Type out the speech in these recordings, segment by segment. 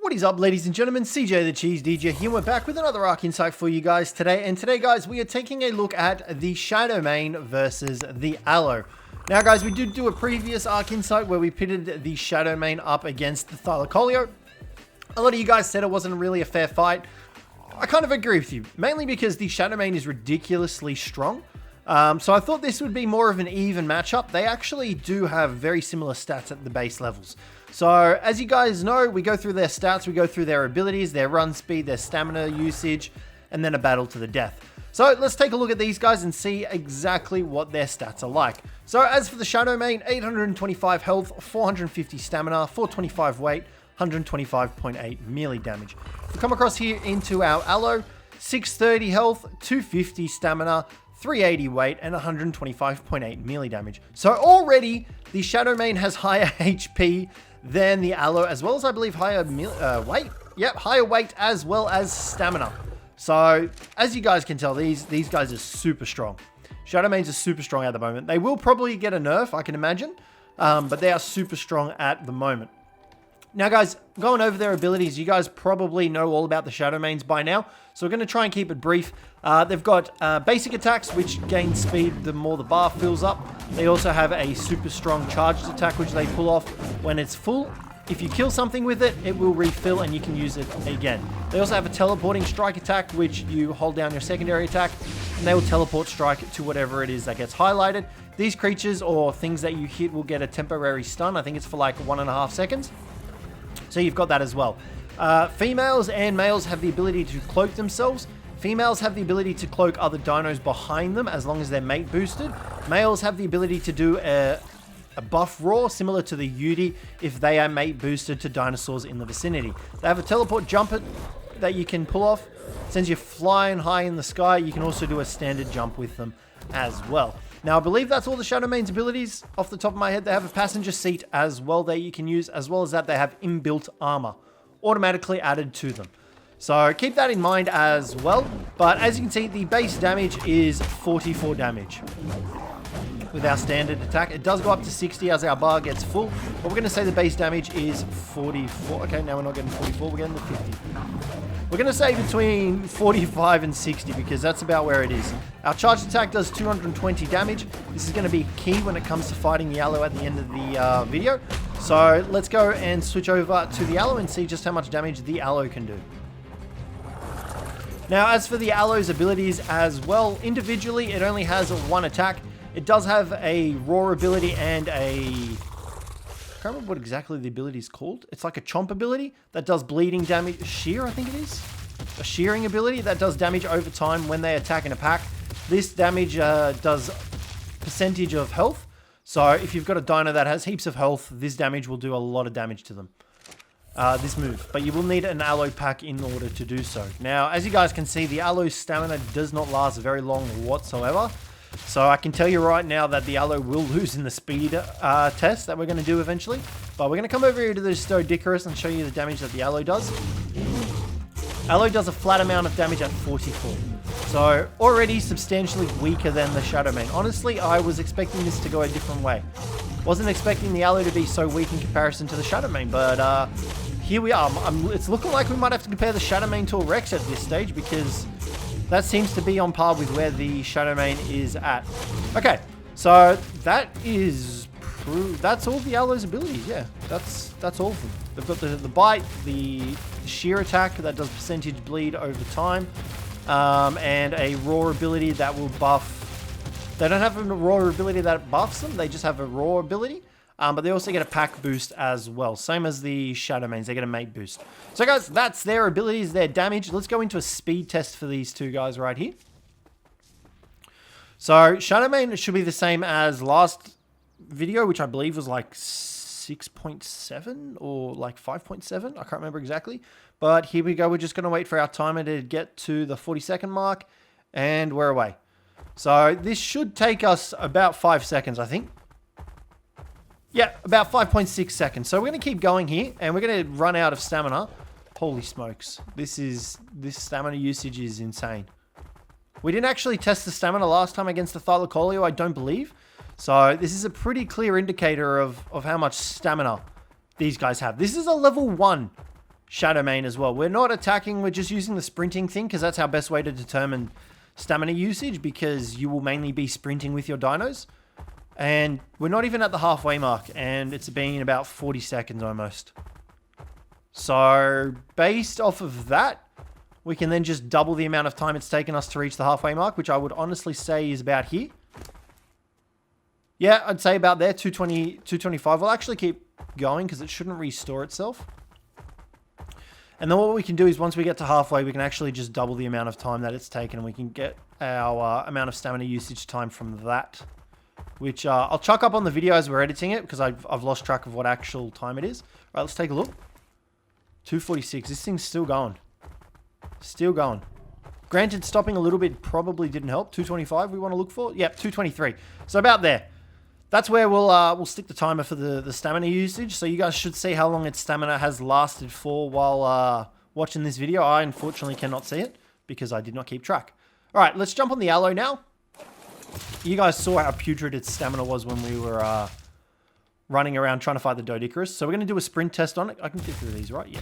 What is up, ladies and gentlemen? CJ the Cheese DJ here. We're back with another Arc Insight for you guys today. And today, guys, we are taking a look at the Shadowmane versus the Aloe. Now, guys, we did do a previous Arc Insight where we pitted the Shadowmane up against the Thylacoleo. A lot of you guys said it wasn't really a fair fight. I kind of agree with you, mainly because the Shadowmane is ridiculously strong. So I thought this would be more of an even matchup. They actually do have very similar stats at the base levels. So as you guys know, we go through their stats, we go through their abilities, their run speed, their stamina usage, and then a battle to the death. So let's take a look at these guys and see exactly what their stats are like. So as for the Shadowmane, 825 health, 450 stamina, 425 weight, 125.8 melee damage. If we come across here into our Aloe, 630 health, 250 stamina, 380 weight, and 125.8 melee damage. So already, the Shadowmane has higher HP than the Aloe, as well as, I believe, higher weight. Yep, higher weight as well as stamina. So, as you guys can tell, these guys are super strong. Shadowmanes are super strong at the moment. They will probably get a nerf, I can imagine, but they are super strong at the moment. Now, guys, going over their abilities, you guys probably know all about the Shadowmanes by now, so we're going to try and keep it brief. They've got basic attacks, which gain speed the more the bar fills up. They also have a super strong charged attack, which they pull off when it's full. If you kill something with it, it will refill and you can use it again. They also have a teleporting strike attack, which you hold down your secondary attack, and they will teleport strike to whatever it is that gets highlighted. These creatures or things that you hit will get a temporary stun. I think it's for like 1.5 seconds. So you've got that as well. Females and males have the ability to cloak themselves. Females have the ability to cloak other dinos behind them as long as they're mate boosted. Males have the ability to do a buff roar similar to the Yudi if they are mate boosted to dinosaurs in the vicinity. They have a teleport jump that you can pull off. It sends you flying high in the sky. You can also do a standard jump with them as well. Now, I believe that's all the Shadowmane's abilities. Off the top of my head, they have a passenger seat as well that you can use. As well as that, they have inbuilt armor automatically added to them. So keep that in mind as well. But as you can see, the base damage is 44 damage with our standard attack. It does go up to 60 as our bar gets full, but we're going to say the base damage is 44. Okay, now we're not getting 44, we're getting the 50. We're going to say between 45 and 60 because that's about where it is. Our charge attack does 220 damage. This is going to be key when it comes to fighting the Aloe at the end of the video. So let's go and switch over to the Aloe and see just how much damage the Aloe can do. Now, as for the Aloe's abilities as well, individually, it only has one attack. It does have a roar ability and a... I can't remember what exactly the ability is called. It's like a chomp ability that does bleeding damage. Shear, I think it is. A shearing ability that does damage over time when they attack in a pack. This damage does percentage of health. So if you've got a dino that has heaps of health, this damage will do a lot of damage to them. This move. But you will need an Aloe pack in order to do so. Now, as you guys can see, the Aloe's stamina does not last very long whatsoever. So I can tell you right now that the Aloe will lose in the speed test that we're going to do eventually. But we're going to come over here to the Stodicarus and show you the damage that the Aloe does. Aloe does a flat amount of damage at 44. So already substantially weaker than the Shadowmane. Honestly, I was expecting this to go a different way. Wasn't expecting the Aloe to be so weak in comparison to the Shadowmane, but here we are. It's looking like we might have to compare the Shadowmane to a Rex at this stage because that seems to be on par with where the Shadowmane is at. Okay, so that's all the Aloe's abilities. Yeah, that's all of them. They've got the bite, the shear attack that does percentage bleed over time, and a roar ability that will buff. They don't have a roar ability that buffs them. They just have a roar ability. But they also get a pack boost as well. Same as the Shadowmanes. They get a mate boost. So, guys, that's their abilities, their damage. Let's go into a speed test for these two guys right here. So, Shadowmane should be the same as last video, which I believe was like 6.7 or like 5.7. I can't remember exactly. But here we go. We're just going to wait for our timer to get to the 40-second mark. And we're away. So, this should take us about 5 seconds, I think. Yeah, about 5.6 seconds. So we're going to keep going here, and we're going to run out of stamina. Holy smokes. This stamina usage is insane. We didn't actually test the stamina last time against the Thylacoleo, I don't believe. So this is a pretty clear indicator of how much stamina these guys have. This is a level 1 Shadow Mane as well. We're not attacking, we're just using the sprinting thing because that's our best way to determine stamina usage, because you will mainly be sprinting with your dinos. And we're not even at the halfway mark, and it's been about 40 seconds almost. So based off of that, we can then just double the amount of time it's taken us to reach the halfway mark, which I would honestly say is about here. Yeah, I'd say about there, 220, 225. We'll actually keep going because it shouldn't restore itself. And then what we can do is once we get to halfway, we can actually just double the amount of time that it's taken, and we can get our amount of stamina usage time from that, which I'll chuck up on the video as we're editing it because I've lost track of what actual time it is. All right, let's take a look. 246. This thing's still going. Still going. Granted, stopping a little bit probably didn't help. 225 we want to look for. Yep, 223. So about there. That's where we'll stick the timer for the stamina usage. So you guys should see how long its stamina has lasted for while watching this video. I unfortunately cannot see it because I did not keep track. All right, let's jump on the Allo now. You guys saw how putrid its stamina was when we were running around trying to fight the Doedicurus. So we're going to do a sprint test on it. I can get through these, right? Yeah.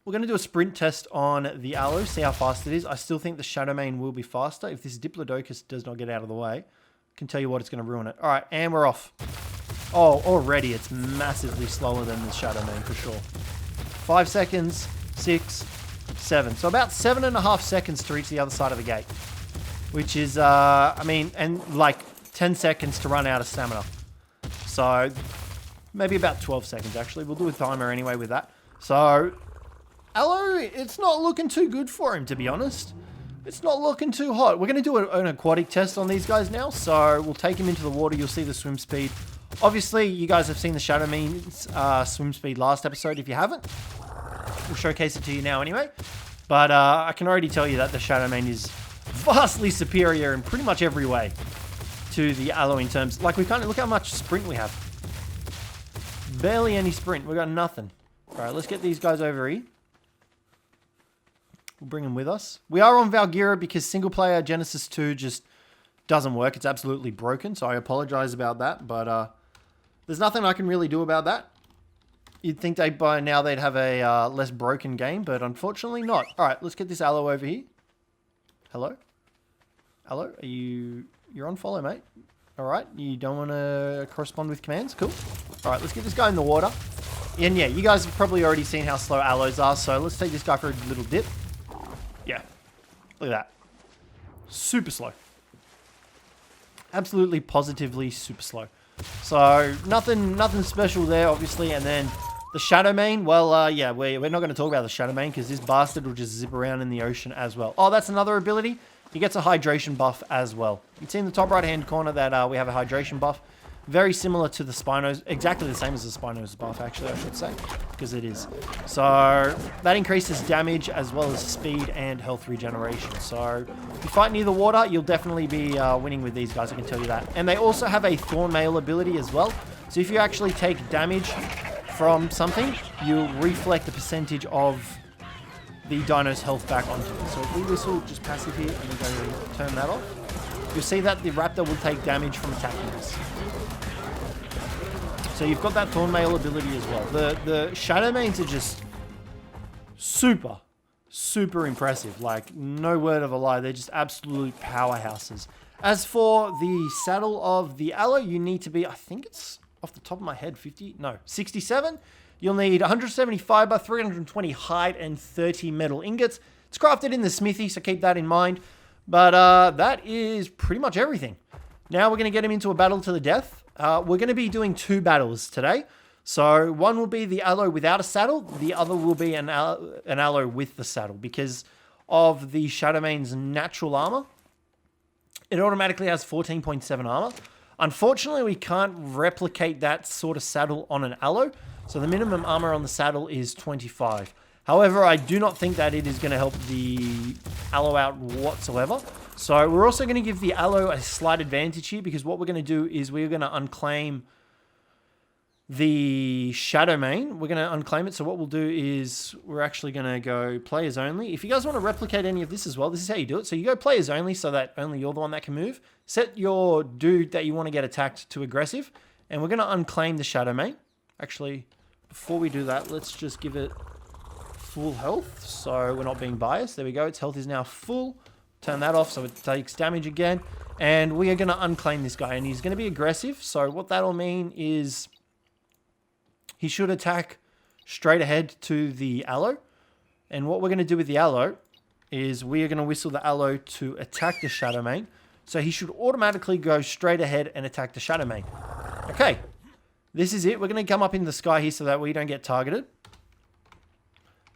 We're going to do a sprint test on the Allo, see how fast it is. I still think the Shadow Mane will be faster if this Diplodocus does not get out of the way. Can tell you what, it's going to ruin it. All right, and we're off. Oh, already it's massively slower than the Shadow Mane for sure. 5 seconds, 6, 7. So about 7.5 seconds to reach the other side of the gate, which is, I mean, and like 10 seconds to run out of stamina. So maybe about 12 seconds actually. We'll do a timer anyway with that. So Allo, it's not looking too good for him, to be honest. It's not looking too hot. We're going to do an aquatic test on these guys now. So we'll take him into the water. You'll see the swim speed. Obviously, you guys have seen the Shadow Mane's swim speed last episode. If you haven't, we'll showcase it to you now anyway. But I can already tell you that the Shadow Mane is vastly superior in pretty much every way to the Allo in terms... Like, we can't... Look how much sprint we have. Barely any sprint. We've got nothing. All right, let's get these guys over here. We'll bring them with us. We are on Valgira because single player Genesis 2 just doesn't work. It's absolutely broken, so I apologize about that. But there's nothing I can really do about that. You'd think by now they'd have a less broken game, but unfortunately not. All right, let's get this Allo over here. Hello? Allo, you're on follow, mate. All right, you don't want to correspond with commands? Cool. All right, let's get this guy in the water. And yeah, you guys have probably already seen how slow Allos are, so let's take this guy for a little dip. Yeah, look at that. Super slow. Absolutely, positively super slow. So nothing special there, obviously. And then the Shadow Mane, well, yeah, we're not going to talk about the Shadow Mane because this bastard will just zip around in the ocean as well. Oh, that's another ability. He gets a hydration buff as well. You can see in the top right-hand corner that we have a hydration buff. Very similar to the Spino's, exactly the same as the Spino's buff, actually, I should say, because it is. So that increases damage as well as speed and health regeneration. So if you fight near the water, you'll definitely be winning with these guys, I can tell you that. And they also have a Thorn Mail ability as well. So if you actually take damage from something, you'll reflect the percentage of the dino's health back onto it. So if we whistle just passive here and we go turn that off, you'll see that the raptor will take damage from attacking us. So you've got that Thorn Mail ability as well. The Shadow Manes are just super impressive. Like, no word of a lie. They're just absolute powerhouses. As for the saddle of the Allo, you need to be, I think it's off the top of my head, 67. You'll need 170 fiber, 320 hide, and 30 metal ingots. It's crafted in the smithy, so keep that in mind. But that is pretty much everything. Now we're going to get him into a battle to the death. We're going to be doing 2 battles today. So one will be the Allo without a saddle. The other will be an Allo with the saddle. Because of the Shadow Mane's natural armor, it automatically has 14.7 armor. Unfortunately, we can't replicate that sort of saddle on an Allo. So the minimum armor on the saddle is 25. However, I do not think that it is going to help the Allo out whatsoever. So we're also going to give the Allo a slight advantage here because what we're going to do is we're going to unclaim the Shadow Mane. We're going to unclaim it. So what we'll do is we're actually going to go players only. If you guys want to replicate any of this as well, this is how you do it. So you go players only so that only you're the one that can move. Set your dude that you want to get attacked to aggressive. And we're going to unclaim the Shadow Mane. Actually, before we do that, let's just give it full health, so we're not being biased. There we go. Its health is now full. Turn that off so it takes damage again. And we are going to unclaim this guy, and he's going to be aggressive. So what that'll mean is he should attack straight ahead to the Aloe. And what we're going to do with the Aloe is we are going to whistle the Aloe to attack the Shadowmane. So he should automatically go straight ahead and attack the Shadowmane. Okay, this is it. We're going to come up in the sky here so that we don't get targeted.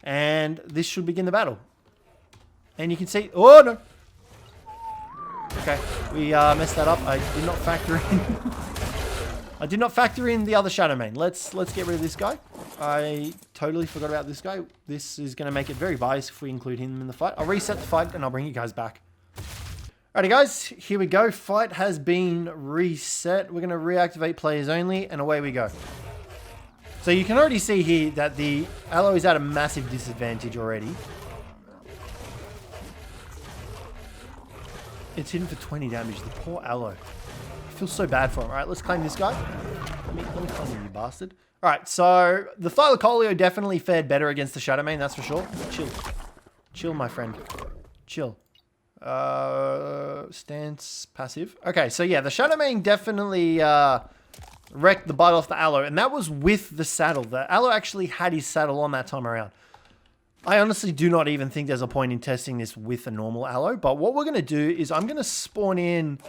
And this should begin the battle. And you can see... Oh, no. Okay, we messed that up. I did not factor in... I did not factor in the other Shadowmane. Let's get rid of this guy. I totally forgot about this guy. This is going to make it very biased if we include him in the fight. I'll reset the fight and I'll bring you guys back. Alrighty guys, here we go. Fight has been reset. We're going to reactivate players only and away we go. So you can already see here that the Aloe is at a massive disadvantage already. It's hitting for 20 damage. The poor Aloe. I feel so bad for him. Alright, let's claim this guy. Let me claim him, you bastard. Alright, so the Thylacoleo definitely fared better against the Shadowmane, that's for sure. Chill. Chill, my friend. Chill. Stance, passive. Okay, so yeah, the Shadowmane definitely wrecked the butt off the Aloe, and that was with the saddle. The Aloe actually had his saddle on that time around. I honestly do not even think there's a point in testing this with a normal Aloe, but what we're going to do is I'm going to spawn in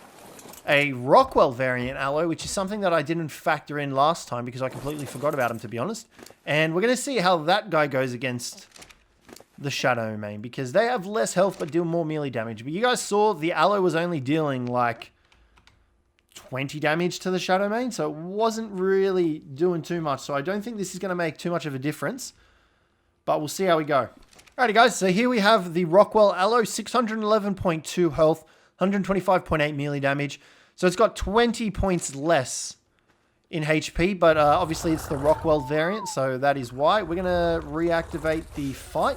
a Rockwell variant Aloe, which is something that I didn't factor in last time because I completely forgot about him, to be honest. And we're going to see how that guy goes against the Shadowmane, because they have less health but deal more melee damage. But you guys saw the Aloe was only dealing like 20 damage to the Shadowmane, so it wasn't really doing too much. So I don't think this is going to make too much of a difference, but we'll see how we go. Alrighty guys, so here we have the Rockwell Aloe, 611.2 health, 125.8 melee damage. So it's got 20 points less in HP, but obviously it's the Rockwell variant, so that is why. We're going to reactivate the fight,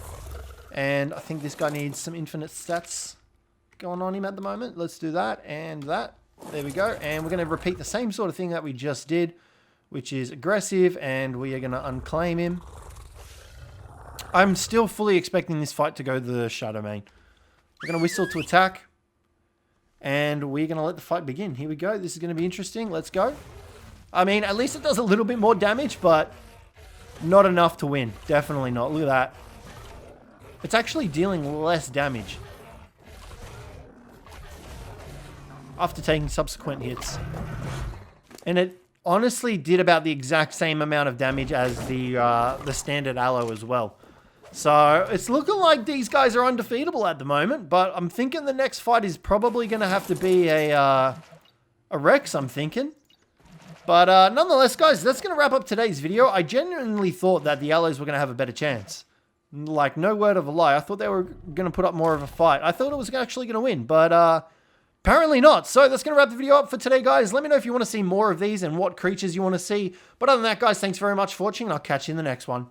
and I think this guy needs some infinite stats going on him at the moment. Let's do that and that. There we go. And we're going to repeat the same sort of thing that we just did, which is aggressive, and we are going to unclaim him. I'm still fully expecting this fight to go the Shadowmane. We're going to whistle to attack, and we're going to let the fight begin. Here we go. This is going to be interesting. Let's go. I mean, at least it does a little bit more damage, but not enough to win. Definitely not. Look at that. It's actually dealing less damage after taking subsequent hits. And it honestly did about the exact same amount of damage as the standard Aloe as well. So it's looking like these guys are undefeatable at the moment, but I'm thinking the next fight is probably going to have to be a Rex, I'm thinking. But nonetheless, guys, that's going to wrap up today's video. I genuinely thought that the Aloes were going to have a better chance. Like, no word of a lie. I thought they were going to put up more of a fight. I thought it was actually going to win, but apparently not. So that's going to wrap the video up for today, guys. Let me know if you want to see more of these and what creatures you want to see. But other than that, guys, thanks very much for watching, and I'll catch you in the next one.